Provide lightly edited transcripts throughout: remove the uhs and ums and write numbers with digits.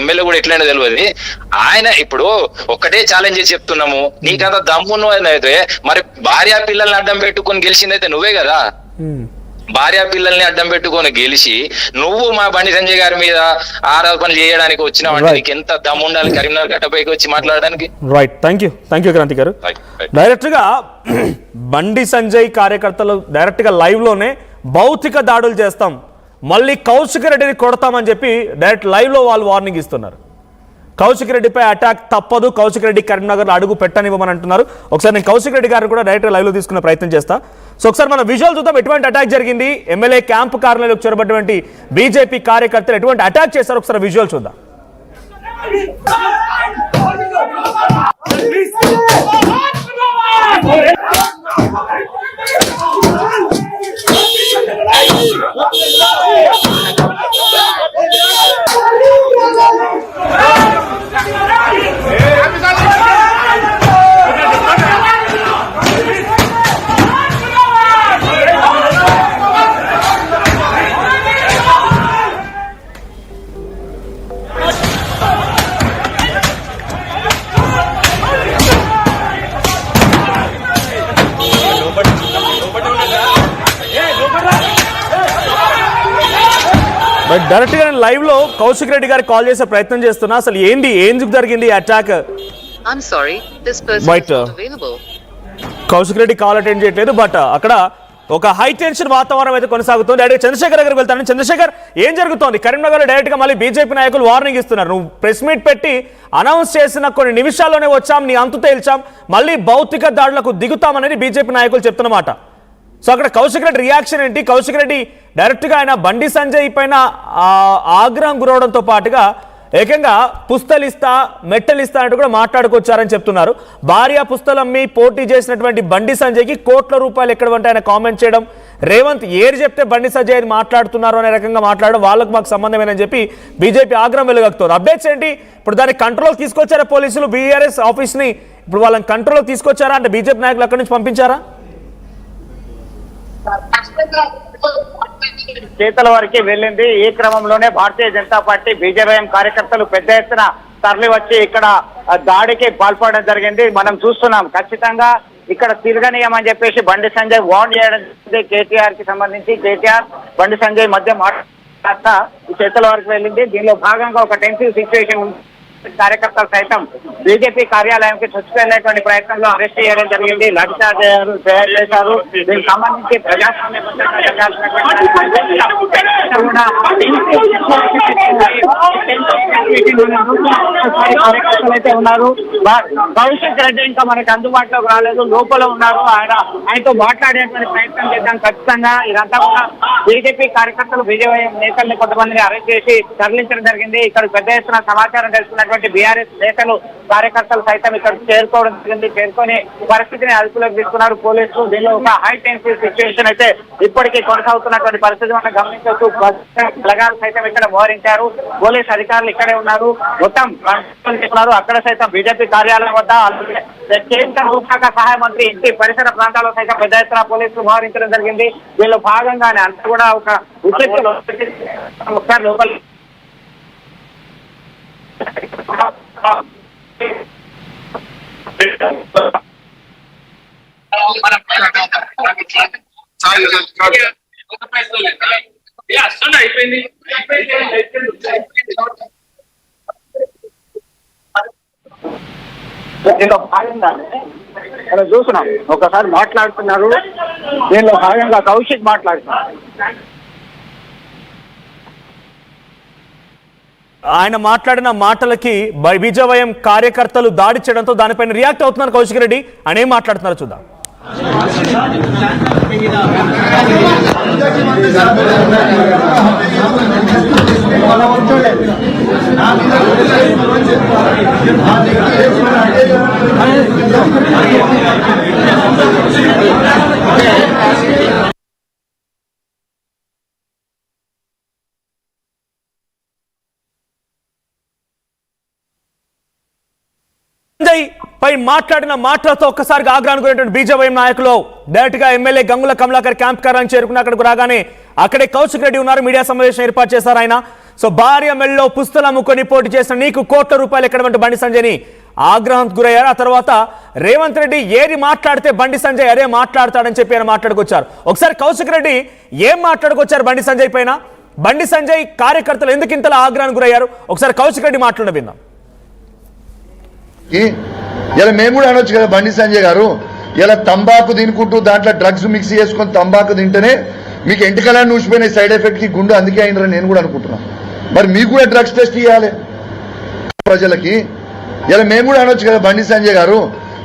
MLA కూడా ఎట్లయినా తెలియదు. ఆయన ఇప్పుడు ఒక్కటే ఛాలెంజ్ చేసి చెప్తున్నాము, నీకంత దమ్మును అయితే మరి భార్య పిల్లల్ని అడ్డం పెట్టుకొని గెలిచిందైతే నువ్వే కదా. భార్య పిల్లల్ని అడ్డం పెట్టుకొని గెలిచి నువ్వు మా బండి సంజయ్ గారి మీద ఆరోపణలు చేయడానికి వచ్చినావంటే నీకు ఎంత దమ్ము ఉండాలి కరీంనగర్ గట్టపైకి వచ్చి మాట్లాడడానికి. రైట్, థ్యాంక్ యూ క్రాంతి గారు. డైరెక్ట్ గా బండి సంజయ్ కార్యకర్తలు డైరెక్ట్ గా లైవ్ లోనే భౌతిక దాడులు చేస్తాం, మళ్ళీ కౌశిక్ రెడ్డిని కొడతామని చెప్పి డైరెక్ట్ లైవ్ లో వాళ్ళు వార్నింగ్ ఇస్తున్నారు. కౌశిక్ రెడ్డిపై అటాక్ తప్పదు, కౌశిక్ రెడ్డి కరీంనగర్ అడుగు పెట్టనివ్వమని అంటున్నారు. ఒకసారి నేను కౌశిక్ రెడ్డి గారిని కూడా డైరెక్ట్ లైవ్ లో తీసుకునే ప్రయత్నం చేస్తా. సో ఒకసారి మన విజువల్ చూద్దాం, ఎటువంటి అటాక్ జరిగింది, ఎమ్మెల్యే క్యాంపు కార్యాలయంలోకి చొరబడినటువంటి బీజేపీ కార్యకర్తలు ఎటువంటి అటాక్ చేశారు, ఒకసారి విజువల్ చూద్దాం. బట్ డైరెక్ట్ గా లైవ్ లో కౌశిక్ రెడ్డి గారికి కాల్ చేసే ప్రయత్నం చేస్తున్నా. అసలు ఎందుకు జరిగింది attack? Kaushik Reddy call attend చేయట్లేదు, బట్ అక్కడ ఒక హై టెన్షన్ వాతావరణం అయితే కొనసాగుతుంది. డైరెక్ట్ చంద్రశేఖర్ దగ్గరికి వెళ్తాను. చంద్రశేఖర్, ఏం జరుగుతోంది కరీంనగర్ లో? డైరెక్ట్ గా మళ్ళీ బీజేపీ నాయకులు వార్నింగ్ ఇస్తున్నారు. నువ్వు ప్రెస్ మీట్ పెట్టి అనౌన్స్ చేసిన కొన్ని నిమిషాల్లోనే వచ్చాం, నీ అంతు తేల్చాం, మళ్ళీ భౌతిక దాడులకు దిగుతామనేది బీజేపీ నాయకులు చెప్తున్నమాట. సో అక్కడ కౌశిక్ రెడ్డి రియాక్షన్ ఏంటి? కౌశిక్ రెడ్డి డైరెక్ట్గా ఆయన బండి సంజయ్ పైన ఆగ్రహం గురవడంతో పాటుగా ఏకంగా పుస్తలిస్తా మెట్టలిస్తా అంటూ కూడా మాట్లాడుకొచ్చారని చెప్తున్నారు. భార్య పుస్తలమ్మి పోటీ చేసినటువంటి బండి సంజయ్కి కోట్ల రూపాయలు ఎక్కడ అంటే ఆయన కామెంట్ చేయడం, రేవంత్ ఏరు చెప్తే బండి సంజయ్ మాట్లాడుతున్నారు అనే రకంగా మాట్లాడడం, వాళ్ళకు మాకు సంబంధమేనని చెప్పి బీజేపీ ఆగ్రహం వెలుగక్కుతుంది. అప్డేట్స్ ఏంటి? ఇప్పుడు దాన్ని కంట్రోల్ తీసుకొచ్చారా పోలీసులు? బీఆర్ఎస్ ఆఫీస్ని ఇప్పుడు వాళ్ళని కంట్రోల్ తీసుకొచ్చారా? అంటే బీజేపీ నాయకులు అక్కడి నుంచి పంపించారా? చేతల వరకు వెళ్ళింది. ఈ క్రమంలోనే భారతీయ జనతా పార్టీ బీజేపీ కార్యకర్తలు పెద్ద ఎత్తున తరలి వచ్చి ఇక్కడ దాడికి పాల్పడడం జరిగింది. మనం చూస్తున్నాం. ఖచ్చితంగా ఇక్కడ తిరగనీయమని చెప్పేసి బండి సంజయ్ వార్న్ చేయడం జరిగింది. కేటీఆర్ కి సంబంధించి కేటీఆర్ బండి సంజయ్ మధ్య మాట్లాడతా చేతల వరకు వెళ్ళింది. దీనిలో భాగంగా ఒక టెన్సివ్ సిచ్యువేషన్ ఉంది. కార్యకర్తలు సైతం బీజేపీ కార్యాలయానికి చొచ్చుకెళ్లేటువంటి ప్రయత్నంలో అరెస్ట్ చేయడం జరిగింది. లాఠీచార్జ్ చేశారు. దీనికి సంబంధించి ప్రజాస్వామ్య కార్యకర్తలు అయితే ఉన్నారు. కౌశిక్ రెడ్డి ఇంకా మనకి అందుబాటులోకి రాలేదు, లోపల ఉన్నారు. ఆయనతో మాట్లాడేటువంటి ప్రయత్నం చేద్దాం. ఖచ్చితంగా ఇదంతా కూడా బీజేపీ కార్యకర్తలు బీజేపీ నేతల్ని కొంతమందిని అరెస్ట్ చేసి తరలించడం జరిగింది. ఇక్కడ పెద్ద ఎత్తున సమాచారం తెలుసుకున్నటువంటి బీఆర్ఎస్ నేతలు కార్యకర్తలు సైతం ఇక్కడ చేరుకోవడం జరిగింది. చేరుకొని పరిస్థితిని అదుపులోకి తీసుకున్నారు పోలీసులు. దీనిలో ఒక హై టెన్సివ్ సిచ్యువేషన్ అయితే ఇప్పటికీ కొనసాగుతున్నటువంటి పరిస్థితి మనం గమనించవచ్చు. బలగాలు సైతం ఇక్కడ మోహరించారు. పోలీసు అధికారులు ఇక్కడే ఉన్నారు. మొత్తం ఉన్నారు. అక్కడ సైతం బీజేపీ కార్యాలయం వద్ద కేంద్ర హోంశాఖ సహాయ మంత్రి ఇంటి పరిసర ప్రాంతాల్లో సైతం పెద్ద ఎత్తున పోలీసులు మోహరించడం జరిగింది. దీనిలో భాగంగానే అంతా కూడా ఒక ఒకసారి లోపల అయిపోయింది. దీనిలో భాగంగానే మనం చూస్తున్నాం. ఒకసారి మాట్లాడుతున్నారు. దీనిలో భాగంగా కౌశిక్ మాట్లాడుతున్నారు. ఆయన మాట్లాడిన మాటలకి బీజేవైఎం కార్యకర్తలు దాడి చేయడంతో దానిపైన రియాక్ట్ అవుతున్నారు కౌశిక్ రెడ్డి. ఆయన ఏం మాట్లాడుతున్నారో చూద్దాం. పై మాట్లాడిన మాటలతో ఒక్కసారిగా ఆగ్రహానికి బీజేవైఎం నాయకులు డైరెక్ట్ గా ఎమ్మెల్యే గంగుల కమలాకర్ క్యాంప్ కార్యాలయం చేరుకున్న అక్కడికి రాగానే అక్కడే కౌశిక్ రెడ్డి ఉన్నారు. మీడియా సమావేశం ఏర్పాటు చేశారు ఆయన. సో భార్య మెళ్ళలో పుస్తలు అమ్ముకొని పోటీ చేసిన నీకు కోట్ల రూపాయలు ఎక్కడమంటే బండి సంజయ్ని ఆగ్రహం గురయ్యారు. ఆ తర్వాత రేవంత్ రెడ్డి ఏది మాట్లాడితే బండి సంజయ్ అదే మాట్లాడతాడని చెప్పి ఆయన మాట్లాడుకొచ్చారు. ఒకసారి కౌశిక్ రెడ్డి ఏం మాట్లాడుకొచ్చారు బండి సంజయ్ పైన, బండి సంజయ్ కార్యకర్తలు ఎందుకు ఇంతలా ఆగ్రహానికి గురయ్యారు, ఒకసారి కౌశిక్ రెడ్డి మాట్లాడ విందాం. ఇలా మేము కూడా అనొచ్చు కదా బండి సంజయ్ గారు, ఇలా తంబాకు తినుకుంటూ దాంట్లో డ్రగ్స్ మిక్స్ చేసుకొని తంబాకు తింటేనే మీకు ఎంటికలని ఊసిపోయిన సైడ్ ఎఫెక్ట్ కి గుండె అందుకే అయినరని నేను కూడా అనుకుంటున్నాను. మరి మీకు కూడా డ్రగ్స్ టెస్ట్ ఇవ్వాలి ప్రజలకి. ఇలా మేము కూడా అనొచ్చు కదా బండి సంజయ్ గారు,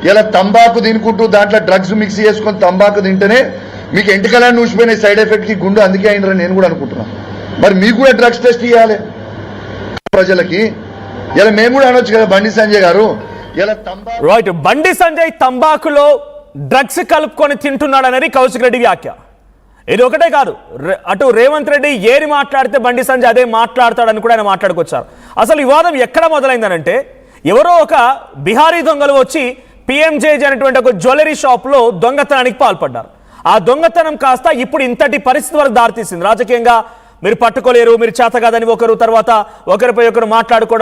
ఇలా తంబాకు తినుకుంటూ దాంట్లో డ్రగ్స్ మిక్స్ చేసుకొని తంబాకు తింటేనే మీకు ఎంటికలని ఊసిపోయిన సైడ్ ఎఫెక్ట్ కి గుండె అందుకే అయినరని నేను కూడా అనుకుంటున్నాను. మరి మీకు కూడా డ్రగ్స్ టెస్ట్ ఇవ్వాలి ప్రజలకి. ఇలా మేము కూడా అనొచ్చు కదా బండి సంజయ్ గారు, ఇలా తంబాకు రైట్, బండి సంజయ్ తంబాకులో డ్రగ్స్ కలుపుకొని తింటున్నాడు అనేది కౌశిక్ రెడ్డి వ్యాఖ్య. ఇది ఒకటే కాదు, అటు రేవంత్ రెడ్డి ఏది మాట్లాడితే బండి సంజయ్ అదే మాట్లాడతాడని కూడా ఆయన మాట్లాడుకొచ్చారు. అసలు వివాదం ఎక్కడ మొదలైందనంటే ఎవరో ఒక బిహారీ దొంగలు వచ్చి పిఎంజేజీ అనేటువంటి ఒక జ్యువెలరీ షాప్లో దొంగతనానికి పాల్పడ్డారు. ఆ దొంగతనం కాస్త ఇప్పుడు ఇంతటి పరిస్థితి వరకు దారితీసింది. రాజకీయంగా మీరు పట్టుకోలేరు, మీరు చేత కాదని ఒకరు తర్వాత ఒకరిపై ఒకరు మాట్లాడుకోవడం,